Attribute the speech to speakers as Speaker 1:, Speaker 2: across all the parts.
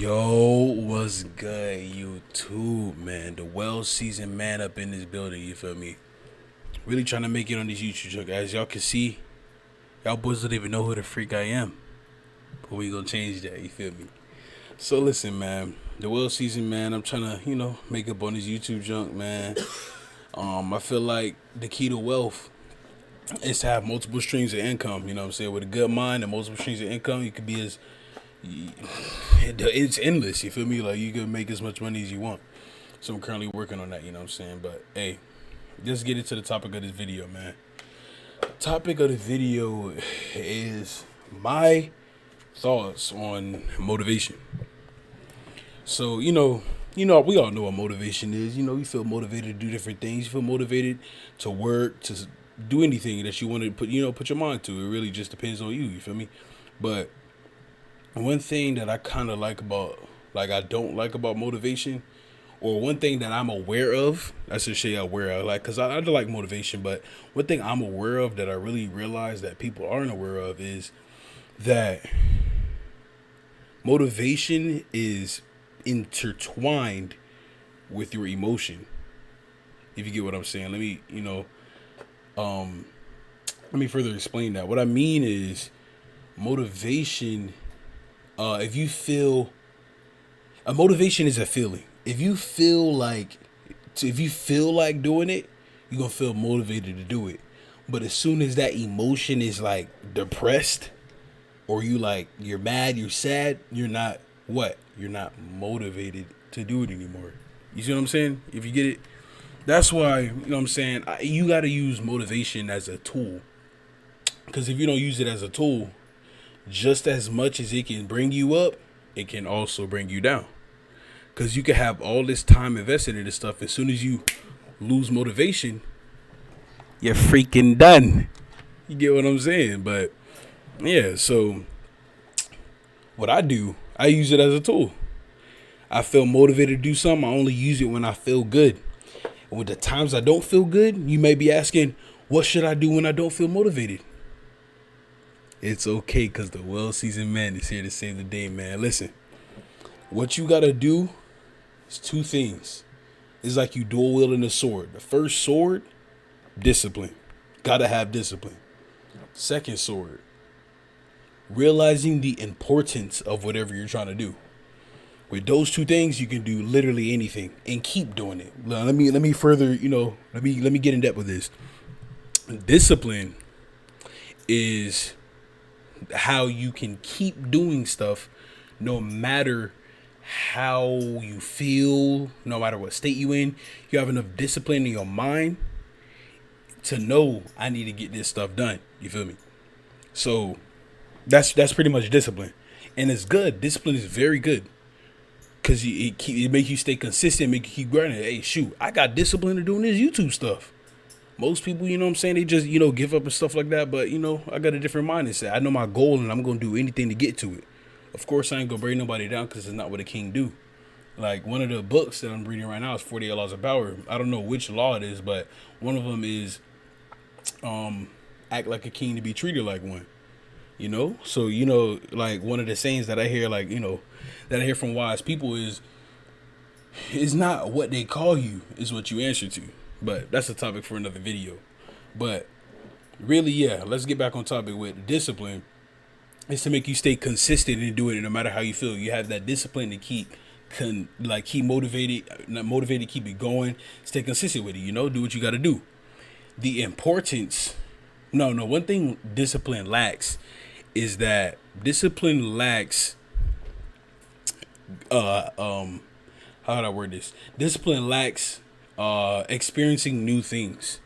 Speaker 1: Yo, what's good, YouTube, man? The well-seasoned man up in this building, you feel me? Really trying to make it on this YouTube show, guys. Y'all can see, y'all boys don't even know who the freak I am. But we gonna change that, you feel me? So listen, man. The well-seasoned man, I'm trying to, make up on this YouTube junk, man. I feel like the key to wealth is to have multiple streams of income, you know what I'm saying? With a good mind and multiple streams of income, you could be as it's endless, you feel me? Like, you can make as much money as you want. So I'm currently working on that, you know what I'm saying? But hey, let's get into the topic of this video, man. Topic of the video is my thoughts on motivation. So, we all know what motivation is. You feel motivated to do different things. You feel motivated to work, to do anything that you want to put your mind to. It really just depends on you feel me? But one thing that I kind of I don't like about motivation, or one thing that I'm aware of, I should say aware of, because I do like motivation, but one thing I'm aware of that I really realize that people aren't aware of is that motivation is intertwined with your emotion. If you get what I'm saying, let me further explain that. What I mean is motivation. If you feel a motivation is a feeling. If you feel like doing it, you're gonna feel motivated to do it. But as soon as that emotion is like depressed, or you're mad, you're sad, you're not motivated to do it anymore. You see what I'm saying? If you get it, that's why, you know what I'm saying, you got to use motivation as a tool. Because if you don't use it as a tool, just as much as it can bring you up, it can also bring you down. Because you can have all this time invested in this stuff. As soon as you lose motivation, you're freaking done. You get what I'm saying? But yeah, so what I do, I use it as a tool. I feel motivated to do something. I only use it when I feel good. And with the times I don't feel good, you may be asking, what should I do when I don't feel motivated? It's okay, because the well-seasoned man is here to save the day, man. Listen, what you got to do is two things. It's like you dual-wielding a sword. The first sword, discipline. Got to have discipline. Second sword, realizing the importance of whatever you're trying to do. With those two things, you can do literally anything and keep doing it. Let me further, let me get in depth with this. Discipline is how you can keep doing stuff no matter how you feel, no matter what state you in. You have enough discipline in your mind to know, I need to get this stuff done. You feel me? So that's pretty much discipline. And it's good. Discipline is very good, because it makes you stay consistent, make you keep grinding. Hey, shoot, I got discipline to doing this YouTube stuff. Most people, you know what I'm saying, they just, give up and stuff like that. But, I got a different mindset. I know my goal, and I'm going to do anything to get to it. Of course, I ain't going to bring nobody down, because it's not what a king do. Like, one of the books that I'm reading right now is 48 Laws of Power. I don't know which law it is, but one of them is act like a king to be treated like one. So, like, one of the sayings that I hear, that I hear from wise people is, it's not what they call you, is what you answer to. But that's a topic for another video. But really, yeah, let's get back on topic with discipline. It's to make you stay consistent and do it no matter how you feel. You have that discipline to keep motivated, not motivated, keep it going, stay consistent with it, do what you got to do. The importance, one thing discipline lacks is that discipline lacks, how do I word this? Discipline lacks experiencing new things.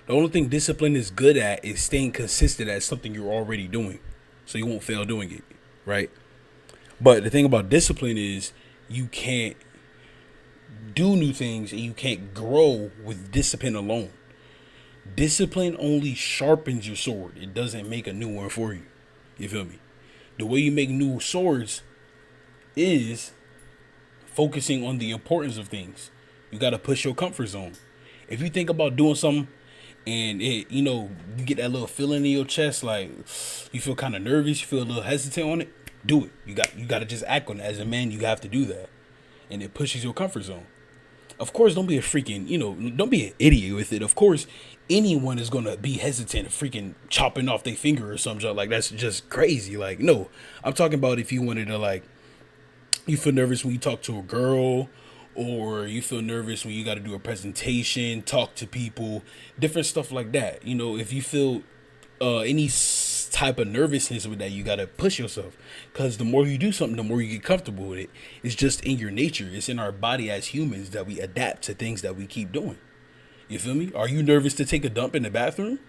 Speaker 1: The only thing discipline is good at is staying consistent at something you're already doing, so you won't fail doing it, right? But the thing about discipline is you can't do new things, and you can't grow with discipline alone. Discipline only sharpens your sword. It doesn't make a new one for you. You feel me? The way you make new swords is focusing on the importance of things. You got to push your comfort zone. If you think about doing something and you get that little feeling in your chest, like you feel kind of nervous, you feel a little hesitant on it, do it. You got to just act on it. As a man, you have to do that, and it pushes your comfort zone. Of course, don't be a freaking, don't be an idiot with it. Of course, anyone is gonna be hesitant, freaking chopping off their finger or something like that's just crazy. Like, no, I'm talking about if you wanted to, like, you feel nervous when you talk to a girl, or you feel nervous when you got to do a presentation, talk to people, different stuff like that. If you feel any type of nervousness with that, you got to push yourself, because the more you do something, the more you get comfortable with it. It's just in your nature. It's in our body as humans that we adapt to things that we keep doing. You feel me? Are you nervous to take a dump in the bathroom?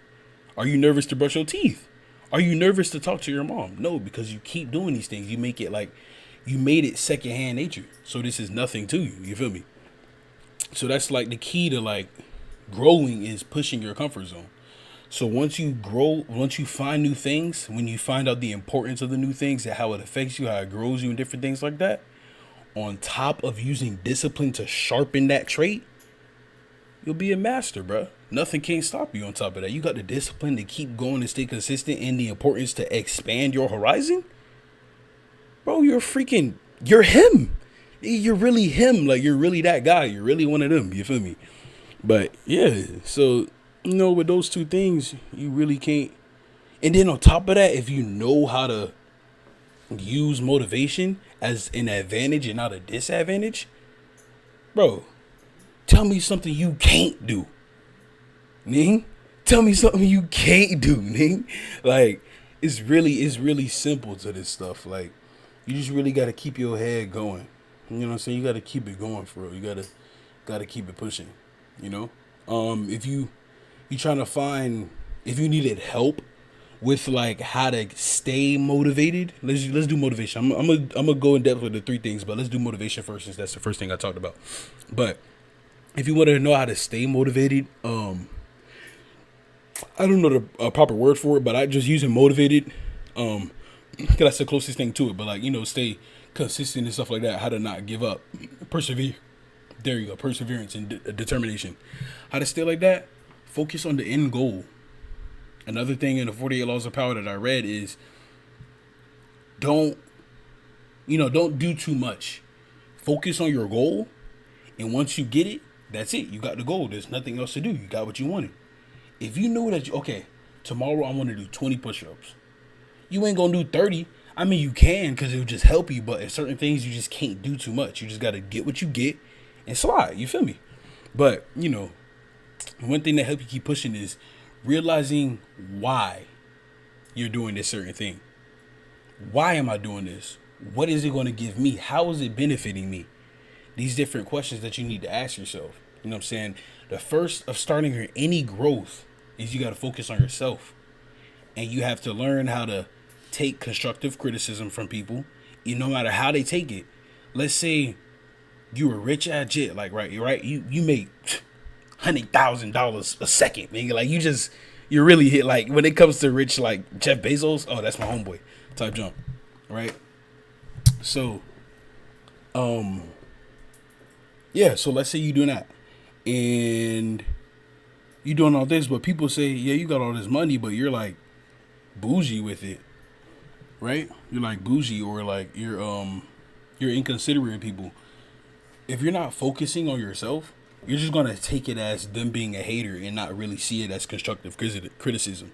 Speaker 1: Are you nervous to brush your teeth? Are you nervous to talk to your mom? No, because you keep doing these things. You make it like you made it secondhand nature. So this is nothing to you. You feel me? So that's like the key to like growing, is pushing your comfort zone. So once you grow, once you find new things, when you find out the importance of the new things and how it affects you, how it grows you and different things like that, on top of using discipline to sharpen that trait, you'll be a master, bro. Nothing can stop you on top of that. You got the discipline to keep going and stay consistent, and the importance to expand your horizon. Bro, you're him. You're really him. Like, you're really that guy. You're really one of them. You feel me? But yeah, so, with those two things, you really can't. And then on top of that, if you know how to use motivation as an advantage and not a disadvantage, bro, tell me something you can't do. Ning? Tell me something you can't do, Ning. Like, it's really simple to this stuff. Like, you just really got to keep your head going. You know what I'm saying? You got to keep it going for real. You got to keep it pushing, If you trying to find, if you needed help with like how to stay motivated, let's do motivation. I'm gonna go in depth with the three things, but let's do motivation first, since that's the first thing I talked about. But if you want to know how to stay motivated, I don't know the proper word for it, but I just using motivated. Cause that's the closest thing to it. But like, stay consistent and stuff like that. How to not give up, persevere. There you go, perseverance and determination. How to stay like that? Focus on the end goal. Another thing in the 48 Laws of Power that I read is don't do too much. Focus on your goal, and once you get it, that's it. You got the goal. There's nothing else to do. You got what you wanted. If you know that, tomorrow I want to do 20 push-ups. You ain't going to do 30. I mean, you can, because it will just help you, but in certain things, you just can't do too much. You just got to get what you get and slide. You feel me? But, one thing that helps you keep pushing is realizing why you're doing this certain thing. Why am I doing this? What is it going to give me? How is it benefiting me? These different questions that you need to ask yourself. You know what I'm saying? The first of starting any growth is you got to focus on yourself. And you have to learn how to take constructive criticism from people, no matter how they take it. Let's say you were rich at jet, like, right, you make $100,000 a second, man. Like, you really hit, like, when it comes to rich, like Jeff Bezos, oh, that's my homeboy type jump, right? So, yeah, so let's say you doing that, and you doing all this, but people say, yeah, you got all this money, but you're like bougie with it, right? You're like bougie, or like you're inconsiderate people. If you're not focusing on yourself, you're just gonna take it as them being a hater and not really see it as constructive criticism.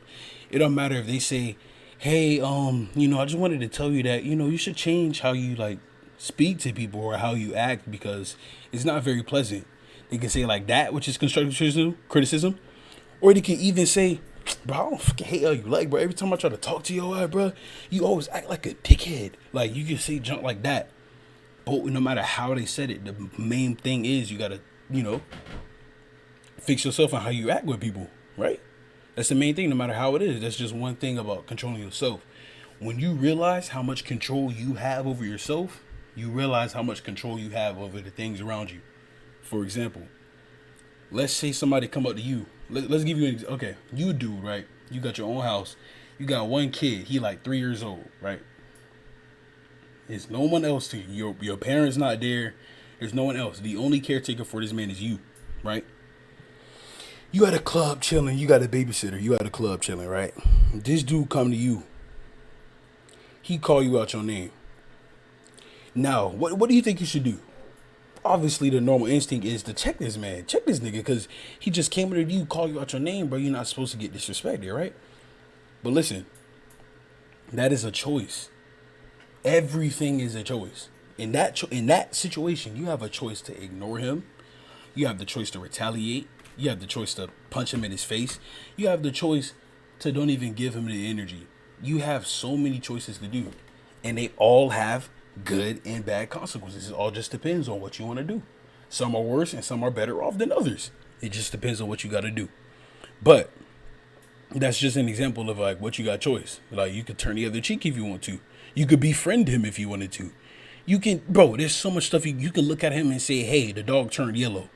Speaker 1: It don't matter if they say, hey, I just wanted to tell you that, you should change how you like speak to people or how you act, because it's not very pleasant. They can say like that, which is constructive criticism, or they can even say, bro, I don't fucking hate how you like, bro. Every time I try to talk to you, bro, you always act like a dickhead. Like, you can say junk like that. But no matter how they said it, the main thing is you gotta, fix yourself on how you act with people, right? That's the main thing, no matter how it is. That's just one thing about controlling yourself. When you realize how much control you have over yourself, you realize how much control you have over the things around you. For example, let's say somebody come up to you. Let's give you you a dude, right? You got your own house. You got one kid. He like 3 years old, right? There's no one else to you. Your parents not there. There's no one else. The only caretaker for this man is you, right? You at a club chilling. You got a babysitter. You at a club chilling, right? This dude come to you. He call you out your name. Now, what do you think you should do? Obviously, the normal instinct is to check this man, check this nigga, because he just came to you, call you out your name, bro. You're not supposed to get disrespected, right? But listen, that is a choice. Everything is a choice. In that situation, you have a choice to ignore him. You have the choice to retaliate. You have the choice to punch him in his face. You have the choice to don't even give him the energy. You have so many choices to do, and they all have good and bad consequences. It all just depends on what you want to do. Some are worse and some are better off than others. It just depends on what you got to do. But that's just an example of like what you got choice. Like you could turn the other cheek if you want to. You could befriend him if you wanted to. You can, bro, there's so much stuff you can look at him and say, hey, the dog turned yellow.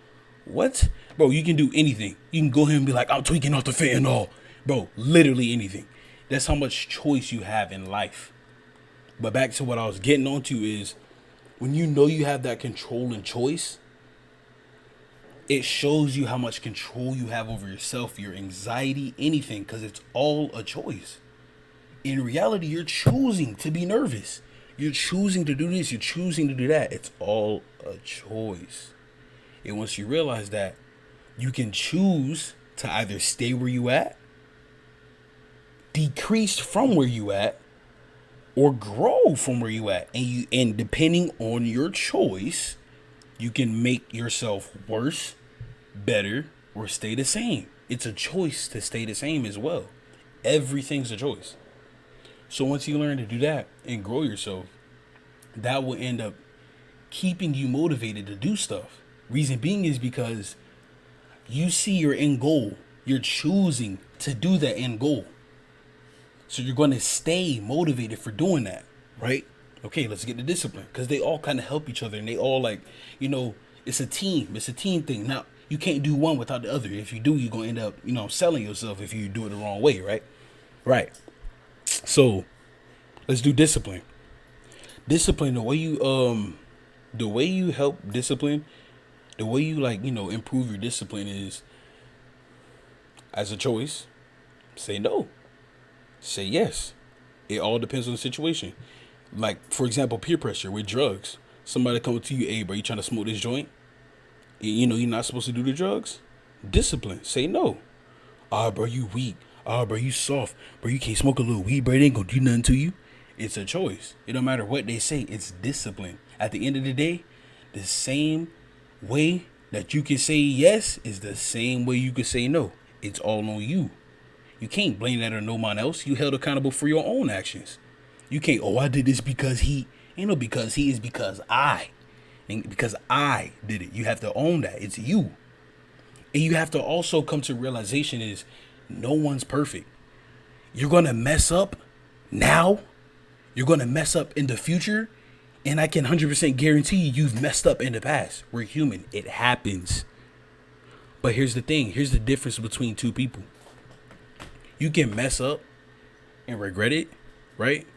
Speaker 1: What? Bro, you can do anything. You can go ahead and be like, I'm tweaking off the fentanyl. Bro, literally anything. That's how much choice you have in life. But back to what I was getting onto is when you know you have that control and choice, it shows you how much control you have over yourself, your anxiety, anything, because it's all a choice. In reality, you're choosing to be nervous. You're choosing to do this. You're choosing to do that. It's all a choice. And once you realize that, you can choose to either stay where you at, decrease from where you at, or grow from where you at. And depending on your choice, you can make yourself worse, better, or stay the same. It's a choice to stay the same as well. Everything's a choice. So once you learn to do that and grow yourself, that will end up keeping you motivated to do stuff. Reason being is because you see your end goal. You're choosing to do that end goal. So you're going to stay motivated for doing that, right? Okay, let's get to discipline, because they all kind of help each other, and they all like, it's a team. It's a team thing. Now, you can't do one without the other. If you do, you're going to end up, selling yourself if you do it the wrong way, right? Right. So let's do discipline. Discipline, the way you help discipline, the way you improve your discipline is as a choice. Say no. Say yes. It all depends on the situation. Like, for example, peer pressure with drugs. Somebody come to you, hey, bro, you trying to smoke this joint? You're not supposed to do the drugs? Discipline. Say no. Bro, you weak. Bro, you soft. Bro, you can't smoke a little weed, bro. It ain't gonna do nothing to you. It's a choice. It don't matter what they say. It's discipline. At the end of the day, the same way that you can say yes is the same way you can say no. It's all on you. You can't blame that on no one else. You held accountable for your own actions. You can't, I did this because he. Ain't no because he, is because I. And because I did it. You have to own that. It's you. And you have to also come to realization is no one's perfect. You're going to mess up now. You're going to mess up in the future. And I can 100% guarantee you've messed up in the past. We're human. It happens. But here's the thing. Here's the difference between two people. You can mess up and regret it, right?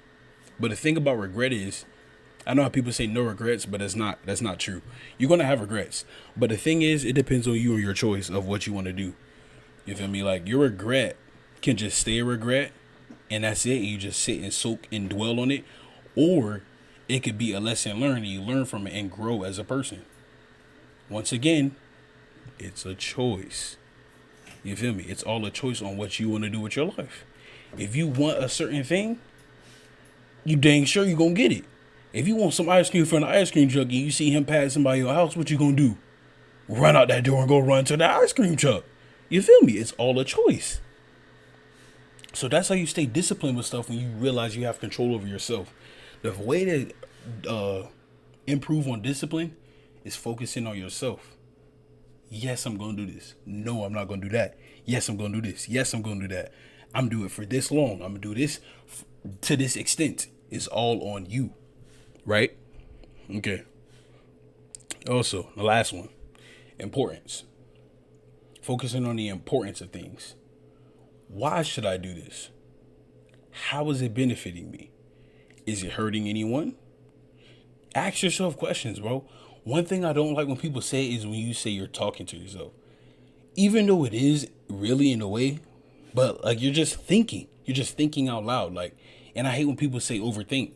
Speaker 1: But the thing about regret is, I know how people say no regrets, but that's not true. You're going to have regrets. But the thing is, it depends on you and your choice of what you want to do. You feel me? Like, your regret can just stay a regret, and that's it. And you just sit and soak and dwell on it. Or it could be a lesson learned, and you learn from it and grow as a person. Once again, it's a choice. You feel me? It's all a choice on what you want to do with your life. If you want a certain thing, you dang sure you're going to get it. If you want some ice cream from the ice cream truck and you see him passing by your house, what you going to do? Run out that door and go run to the ice cream truck. You feel me? It's all a choice. So that's how you stay disciplined with stuff when you realize you have control over yourself. The way to improve on discipline is focusing on yourself. Yes, I'm going to do this. No, I'm not going to do that. Yes, I'm going to do this. Yes, I'm going to do that. I'm doing it for this long. I'm going to do this to this extent. It's all on you. Right? Okay. Also, the last one. Importance. Focusing on the importance of things. Why should I do this? How is it benefiting me? Is it hurting anyone? Ask yourself questions, bro. One thing I don't like when people say is when you say you're talking to yourself. Even though it is really in a way, but like you're just thinking out loud. Like, And I hate when people say overthink.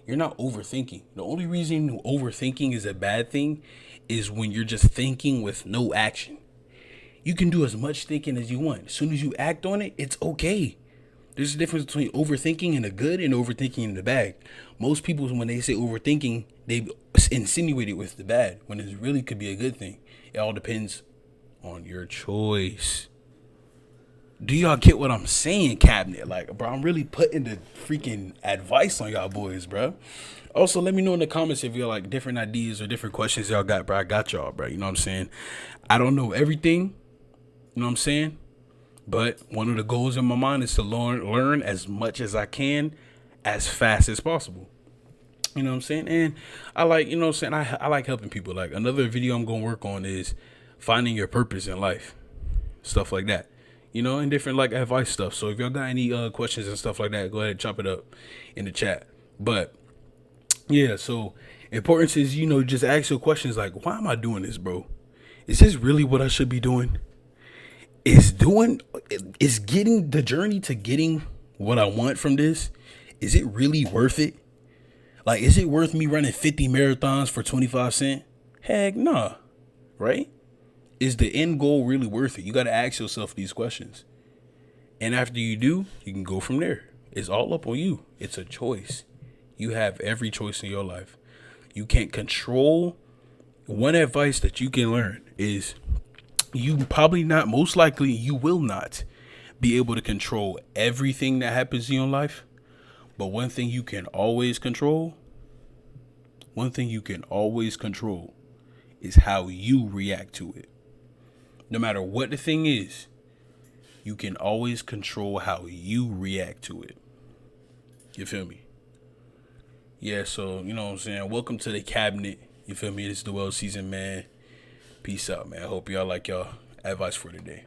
Speaker 1: You're not overthinking. The only reason overthinking is a bad thing is when you're just thinking with no action. You can do as much thinking as you want. As soon as you act on it, it's okay. There's a difference between overthinking in the good and overthinking in the bad. Most people, when they say overthinking, they insinuate it with the bad, when it really could be a good thing. It all depends on your choice. Do y'all get what I'm saying, cabinet? Like, bro, I'm really putting the freaking advice on y'all boys, bro. Also, let me know in the comments if y'all like different ideas or different questions y'all got, bro. I got y'all, bro. You know what I'm saying? I don't know everything. You know what I'm saying? But one of the goals in my mind is to learn as much as I can as fast as possible. You know what I'm saying? And I like, you know what I'm saying? I like helping people. Like, another video I'm going to work on is finding your purpose in life. Stuff like that. You know, and different like advice stuff. So if y'all got any questions and stuff like that, go ahead and chop it up in the chat. But yeah, so importance is, you know, just ask your questions like, why am I doing this, bro? Is this really what I should be doing? Is getting the journey to getting what I want from this, is it really worth it? Like, is it worth me running 50 marathons for 25 cents? Heck nah, right? Is the end goal really worth it? You got to ask yourself these questions. And after you do, you can go from there. It's all up on you. It's a choice. You have every choice in your life. You can't control. One advice that you can learn is you probably not, most likely you will not be able to control everything that happens in your life. But one thing you can always control is how you react to it. No matter what the thing is, you can always control how you react to it. You feel me? Yeah, so, you know what I'm saying? Welcome to the cabinet. You feel me? This is the well season, man. Peace out, man. I hope y'all like y'all advice for today.